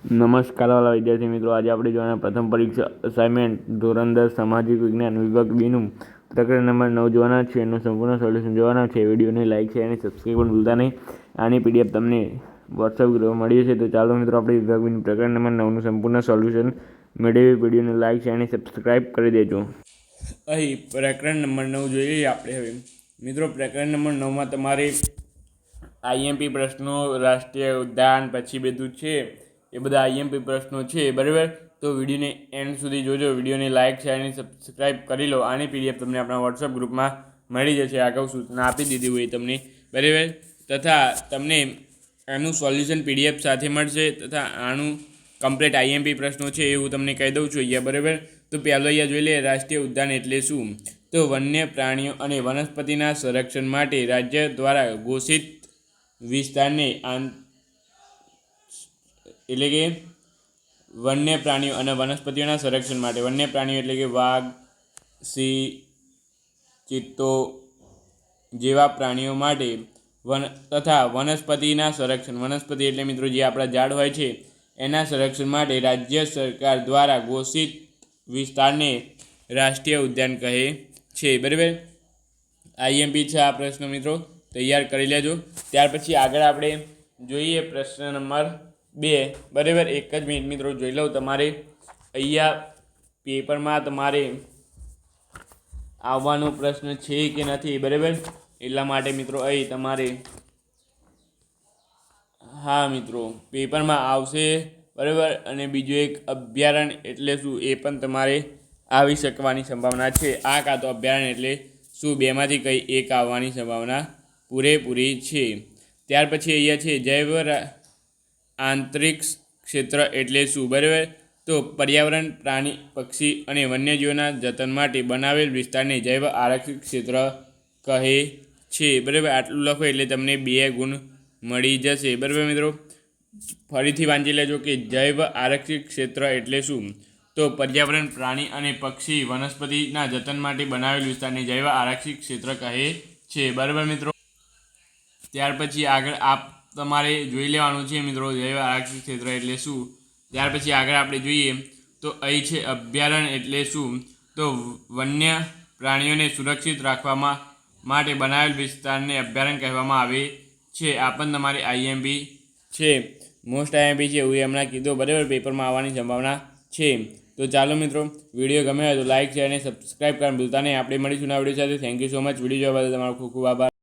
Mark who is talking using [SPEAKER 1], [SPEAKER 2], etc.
[SPEAKER 1] નમસ્કાર વાલા વિદ્યાર્થી મિત્રો, આજે આપણે જોવાના પ્રથમ પરીક્ષા અસાઇનમેન્ટ ધોરણ 10 સામાજિક વિજ્ઞાન વિભાગ બીનું પ્રકરણ નંબર 9 જોવાના છે. એનું સંપૂર્ણ સોલ્યુશન જોવાના છે. વિડીયોને લાઇક છે અને સબસ્ક્રાઈબ પણ ભૂલતા નહીં. આની પીડીએફ તમને વોટ્સઅપ ગ્રુપમાં મળી છે. તો ચાલો મિત્રો, આપણે વિભાગ બીનું પ્રકરણ નંબર 9નું સંપૂર્ણ સોલ્યુશન મેળવી. વિડીયોને લાઇક છે અને સબસ્ક્રાઈબ કરી દેજો. અહીં પ્રકરણ નંબર 9 જોઈ લઈએ આપણે હવે મિત્રો. પ્રકરણ નંબર 9માં તમારે આઈએમપી પ્રશ્નો, રાષ્ટ્રીય ઉદ્યાન, પછી બધું છે એ બધા આઈએમપી પ્રશ્નો છે, બરાબર. તો વિડીયોને એન્ડ સુધી જોજો. વિડીયોને લાઇક છે અને સબસ્ક્રાઈબ કરી લો. આની પીડીએફ તમને આપણા વોટ્સઅપ ગ્રુપમાં મળી જશે. આગળ સૂચના આપી દીધી હોય તમને, બરાબર. તથા તમને આનું સોલ્યુશન પીડીએફ સાથે મળશે. તથા આનું કમ્પ્લીટ આઈએમપી પ્રશ્નો છે એ હું તમને કહી દઉં છું અહીંયા, બરાબર. તો પહેલો અહીંયા જોઈ લઈએ, રાષ્ટ્રીય ઉદ્યાન એટલે શું? તો વન્ય પ્રાણીઓ અને વનસ્પતિના સંરક્ષણ માટે રાજ્ય દ્વારા ઘોષિત વિસ્તારને એટલે કે વન્ય પ્રાણીઓ અને વનસ્પતિઓના સંરક્ષણ માટે, વન્ય પ્રાણીઓ એટલે કે વાઘ, સિંહ, ચિત્તો જેવા પ્રાણીઓ માટે તથા વનસ્પતિના સંરક્ષણ, વનસ્પતિ એટલે મિત્રો જે આપણા ઝાડ હોય છે એના સંરક્ષણ માટે રાજ્ય સરકાર દ્વારા ઘોષિત વિસ્તારને રાષ્ટ્રીય ઉદ્યાન કહે છે, બરાબર. આઈએમપી છે આ પ્રશ્ન મિત્રો, તૈયાર કરી લેજો. ત્યાર પછી આગળ આપણે જોઈએ પ્રશ્ન નંબર 2, બરાબર. એક જ મિનિટ મિત્રો જોઈ લઉં. તમારે અહીંયા પેપરમાં તમારે આવવાનો પ્રશ્ન છે કે નથી, બરાબર. એટલા માટે મિત્રો અહીં તમારે, હા મિત્રો, પેપરમાં આવશે, બરાબર. અને બીજું એક અભયારણ્ય એટલે શું એ પણ તમારે આવી શકવાની સંભાવના છે. આ કાં તો અભયારણ્ય એટલે શું, બેમાંથી કંઈ એક આવવાની સંભાવના પૂરેપૂરી છે. ત્યાર પછી અહીંયા છે જૈવ આંતરિક ક્ષેત્ર એટલે શું, બરાબર. તો પર્યાવરણ, પ્રાણી, પક્ષી અને વન્યજીવોના જતન માટે બનાવેલ વિસ્તારને જૈવ આરક્ષિત ક્ષેત્ર કહે છે, બરાબર. આટલું લખો એટલે તમને 2 ગુણ મળી જશે, બરાબર મિત્રો. ફરીથી વાંચી લેજો કે જૈવ આરક્ષિત ક્ષેત્ર એટલે શું? તો પર્યાવરણ, પ્રાણી અને પક્ષી, વનસ્પતિના જતન માટે બનાવેલ વિસ્તારને જૈવ આરક્ષિત ક્ષેત્ર કહે છે, બરાબર મિત્રો. ત્યાર પછી આગળ તમારે જોઈ લેવાનું છે મિત્રો, જૈવ આરક્ષિત ક્ષેત્ર એટલે શું. ત્યાર પછી આગળ આપણે જોઈએ તો અહીં છે અભયારણ્ય એટલે શું? તો વન્ય પ્રાણીઓને સુરક્ષિત રાખવામાં માટે બનાવેલ વિસ્તારને અભયારણ્ય કહેવામાં આવે છે. આ પણ તમારે આઈએમપી છે, મોસ્ટ આઈએમપી છે એવું હમણાં કીધું, બરાબર. પેપરમાં આવવાની સંભાવના છે. તો ચાલો મિત્રો, વિડીયો ગમે હોય તો લાઇક છે અને સબસ્ક્રાઈબ કરવાનું ભૂલતા નહીં. આપણે મળીશું નવા વિડીયો સાથે. Thank you so much. Video જોવા બદલ તમારો ખૂબ ખૂબ આભાર.